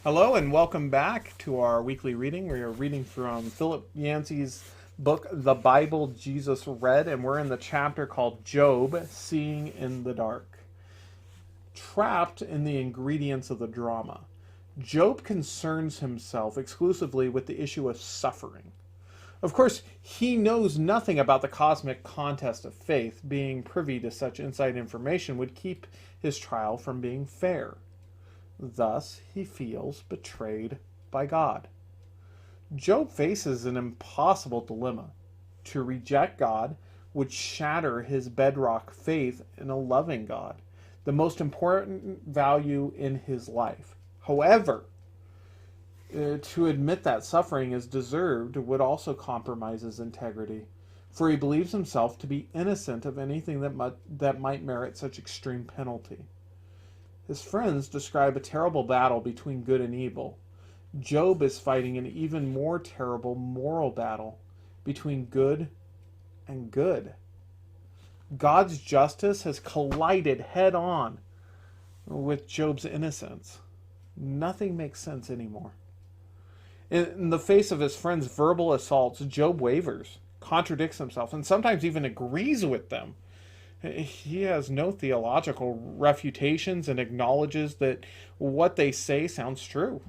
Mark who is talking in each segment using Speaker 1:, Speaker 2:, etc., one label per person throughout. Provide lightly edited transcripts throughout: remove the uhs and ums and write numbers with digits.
Speaker 1: Hello and welcome back to our weekly reading. We are reading from Philip Yancey's book, The Bible Jesus Read, and we're in the chapter called Job, Seeing in the Dark. Trapped in the ingredients of the drama, Job concerns himself exclusively with the issue of suffering. Of course, he knows nothing about the cosmic contest of faith. Being privy to such inside information would keep his trial from being fair. Thus, he feels betrayed by God. Job faces an impossible dilemma. To reject God would shatter his bedrock faith in a loving God, the most important value in his life. However, to admit that suffering is deserved would also compromise his integrity, for he believes himself to be innocent of anything that might merit such extreme penalty. His friends describe a terrible battle between good and evil. Job is fighting an even more terrible moral battle between good and good. God's justice has collided head on with Job's innocence. Nothing makes sense anymore. In the face of his friends' verbal assaults, Job wavers, contradicts himself, and sometimes even agrees with them. He has no theological refutations and acknowledges that what they say sounds true.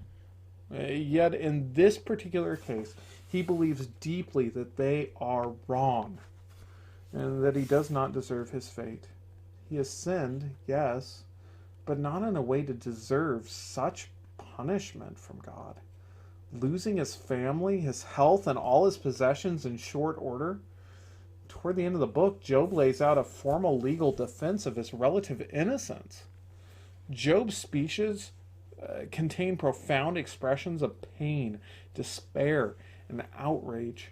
Speaker 1: Yet in this particular case, he believes deeply that they are wrong and that he does not deserve his fate. He has sinned, yes, but not in a way to deserve such punishment from God. Losing his family, his health, and all his possessions in short order. Toward the end of the book, Job lays out a formal legal defense of his relative innocence. Job's speeches contain profound expressions of pain, despair, and outrage.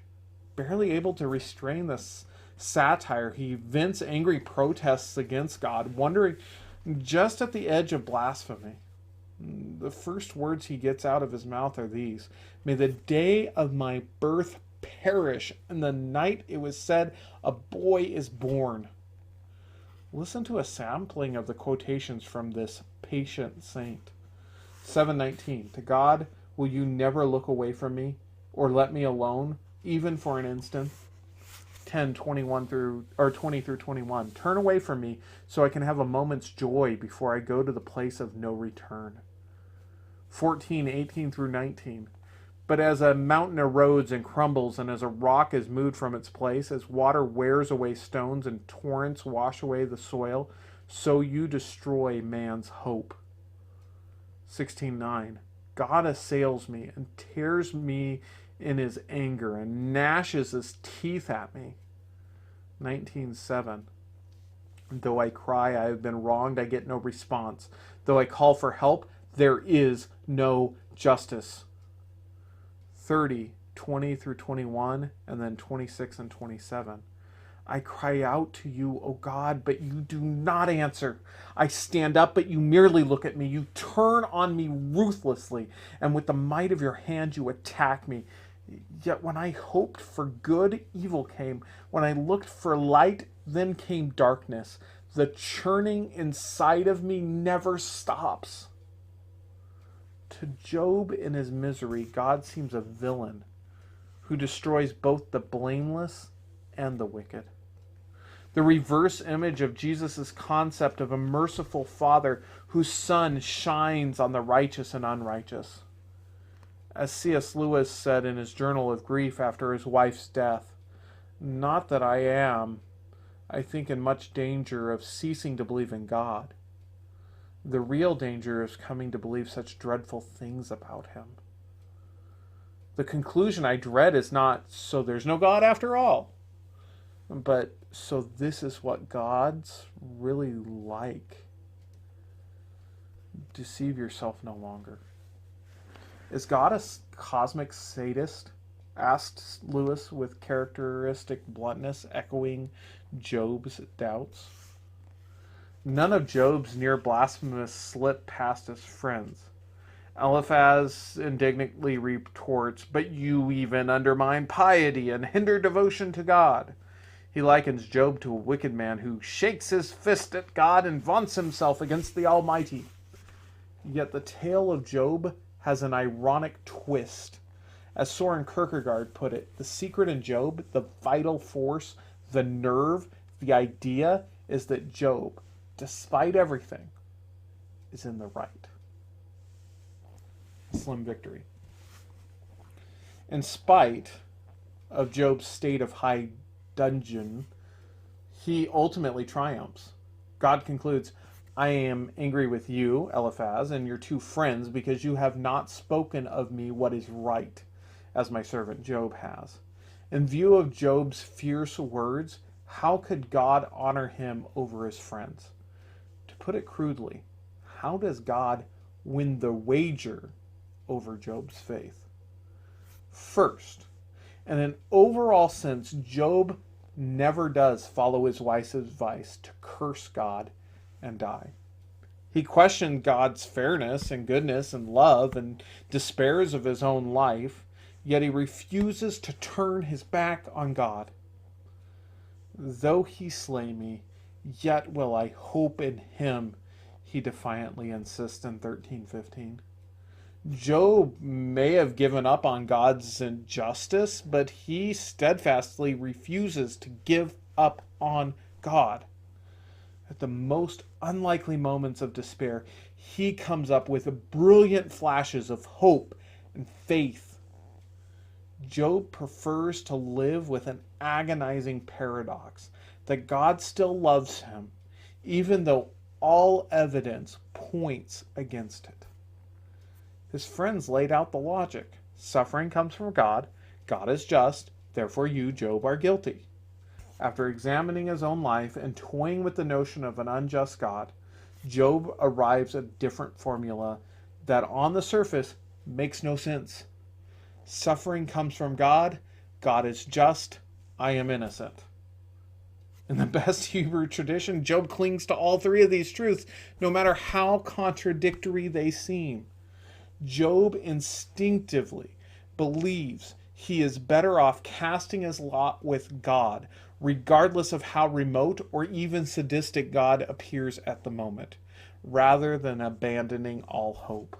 Speaker 1: Barely able to restrain this satire, he vents angry protests against God, wondering just at the edge of blasphemy. The first words he gets out of his mouth are these: "May the day of my birth perish, and the night it was said, a boy is born." Listen to a sampling of the quotations from this patient saint. 7:19. To God, will you never look away from me, or let me alone, even for an instant? 10:21 through 20 through 21. Turn away from me, so I can have a moment's joy before I go to the place of no return. 14:18 through 19. But as a mountain erodes and crumbles, and as a rock is moved from its place, as water wears away stones and torrents wash away the soil, so you destroy man's hope. 16:9. God assails me and tears me in his anger and gnashes his teeth at me. 19:7. Though I cry, I have been wronged, I get no response. Though I call for help, there is no justice. 30:20 through 21, and then 26 and 27. I cry out to you, O God, but you do not answer. I stand up, but you merely look at me. You turn on me ruthlessly, and with the might of your hand you attack me. Yet when I hoped for good, evil came. When I looked for light, then came darkness. The churning inside of me never stops. To Job in his misery, God seems a villain who destroys both the blameless and the wicked. The reverse image of Jesus' concept of a merciful father whose sun shines on the righteous and unrighteous. As C.S. Lewis said in his Journal of Grief after his wife's death, not that I think, in much danger of ceasing to believe in God. The real danger is coming to believe such dreadful things about him. The conclusion I dread is not, so there's no God after all, but so this is what God's really like. Deceive yourself no longer. Is God a cosmic sadist? Asked Lewis with characteristic bluntness, echoing Job's doubts. None of Job's near blasphemous slip past his friends. Eliphaz indignantly retorts, but you even undermine piety and hinder devotion to God. He likens Job to a wicked man who shakes his fist at God and vaunts himself against the Almighty. Yet the tale of Job has an ironic twist. As Soren Kierkegaard put it, the secret in Job, the vital force, the nerve, the idea is that Job, despite everything, is in the right. Slim victory. In spite of Job's state of high dudgeon, he ultimately triumphs. God concludes, I am angry with you, Eliphaz, and your two friends, because you have not spoken of me what is right, as my servant Job has. In view of Job's fierce words, how could God honor him over his friends? To put it crudely, how does God win the wager over Job's faith? First, in an overall sense, Job never does follow his wife's advice to curse God and die. He questioned God's fairness and goodness and love and despairs of his own life, yet he refuses to turn his back on God. Though he slay me, yet will I hope in him, he defiantly insists in 13:15. Job may have given up on God's injustice, but he steadfastly refuses to give up on God. At the most unlikely moments of despair, he comes up with brilliant flashes of hope and faith. Job prefers to live with an agonizing paradox that God still loves him, even though all evidence points against it. His friends laid out the logic. Suffering comes from God. God is just. Therefore you, Job, are guilty. After examining his own life and toying with the notion of an unjust God, Job arrives at a different formula that on the surface makes no sense. Suffering comes from God. God is just. I am innocent. In the best Hebrew tradition, Job clings to all three of these truths, no matter how contradictory they seem. Job instinctively believes he is better off casting his lot with God, regardless of how remote or even sadistic God appears at the moment, rather than abandoning all hope.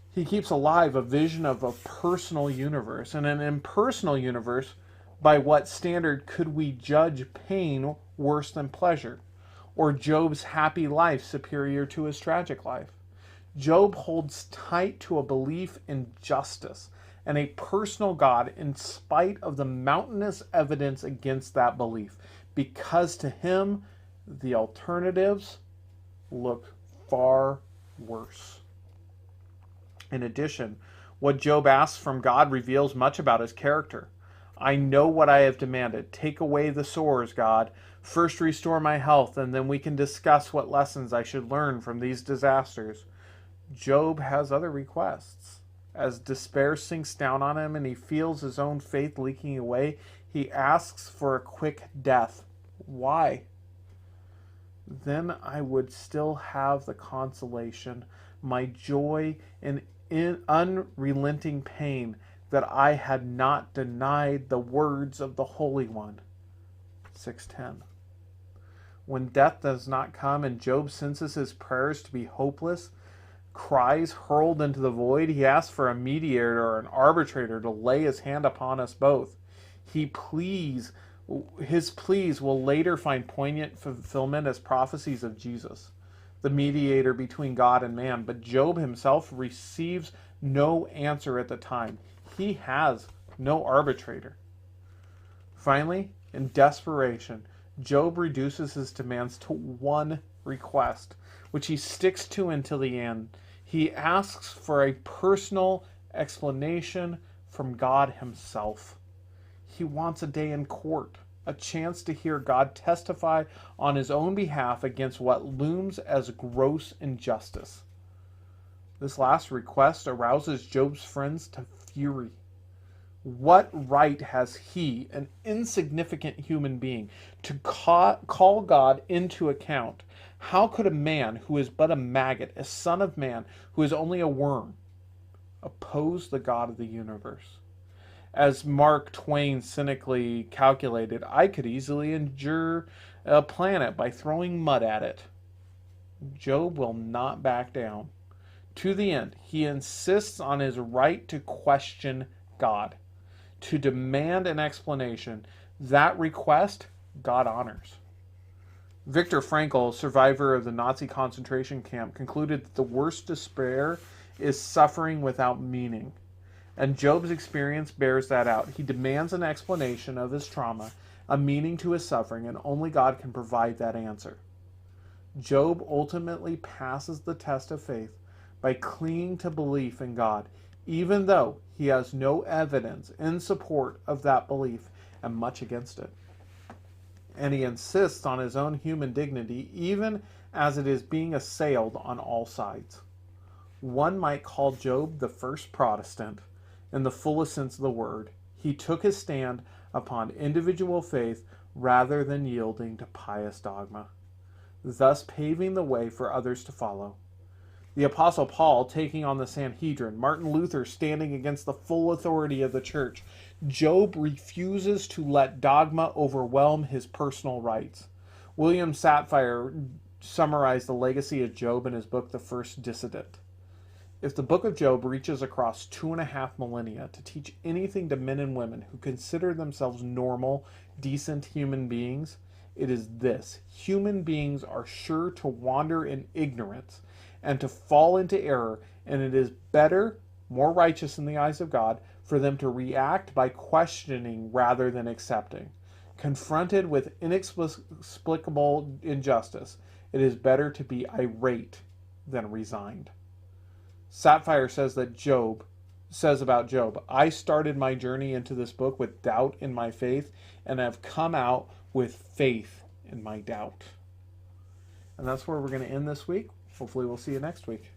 Speaker 1: He keeps alive a vision of a personal universe. In an impersonal universe, by what standard could we judge pain worse than pleasure, or Job's happy life superior to his tragic life? Job holds tight to a belief in justice and a personal God in spite of the mountainous evidence against that belief, because to him the alternatives look far worse. In addition, what Job asks from God reveals much about his character. I know what I have demanded. Take away the sores, God. First restore my health, and then we can discuss what lessons I should learn from these disasters. Job has other requests. As despair sinks down on him and he feels his own faith leaking away, he asks for a quick death. Why? Then I would still have the consolation, my joy in unrelenting pain, that I had not denied the words of the Holy One. 6:10. When death does not come and Job senses his prayers to be hopeless, cries hurled into the void, he asks for a mediator or an arbitrator to lay his hand upon us both. His pleas will later find poignant fulfillment as prophecies of Jesus, the mediator between God and man. But Job himself receives no answer at the time. He has no arbitrator. Finally, in desperation, Job reduces his demands to one request, which he sticks to until the end. He asks for a personal explanation from God himself. He wants a day in court, a chance to hear God testify on his own behalf against what looms as gross injustice. This last request arouses Job's friends to fury. What right has he, an insignificant human being, to call God into account? How could a man who is but a maggot, a son of man, who is only a worm, oppose the God of the universe? As Mark Twain cynically calculated, I could easily injure a planet by throwing mud at it. Job will not back down. To the end, he insists on his right to question God, to demand an explanation. That request, God honors. Viktor Frankl, survivor of the Nazi concentration camp, concluded that the worst despair is suffering without meaning. And Job's experience bears that out. He demands an explanation of his trauma, a meaning to his suffering, and only God can provide that answer. Job ultimately passes the test of faith by clinging to belief in God, even though he has no evidence in support of that belief and much against it. And he insists on his own human dignity, even as it is being assailed on all sides. One might call Job the first Protestant in the fullest sense of the word. He took his stand upon individual faith rather than yielding to pious dogma, thus paving the way for others to follow. The Apostle Paul taking on the Sanhedrin, Martin Luther standing against the full authority of the church. Job refuses to let dogma overwhelm his personal rights. William Sapphire summarized the legacy of Job in his book, The First Dissident. If the book of Job reaches across 2.5 millennia to teach anything to men and women who consider themselves normal, decent human beings, it is this: human beings are sure to wander in ignorance and to fall into error, and it is better, more righteous in the eyes of God, for them to react by questioning rather than accepting. Confronted with inexplicable injustice, it is better to be irate than resigned. Sapphire says about Job, I started my journey into this book with doubt in my faith, and have come out with faith in my doubt. And that's where we're going to end this week. Hopefully we'll see you next week.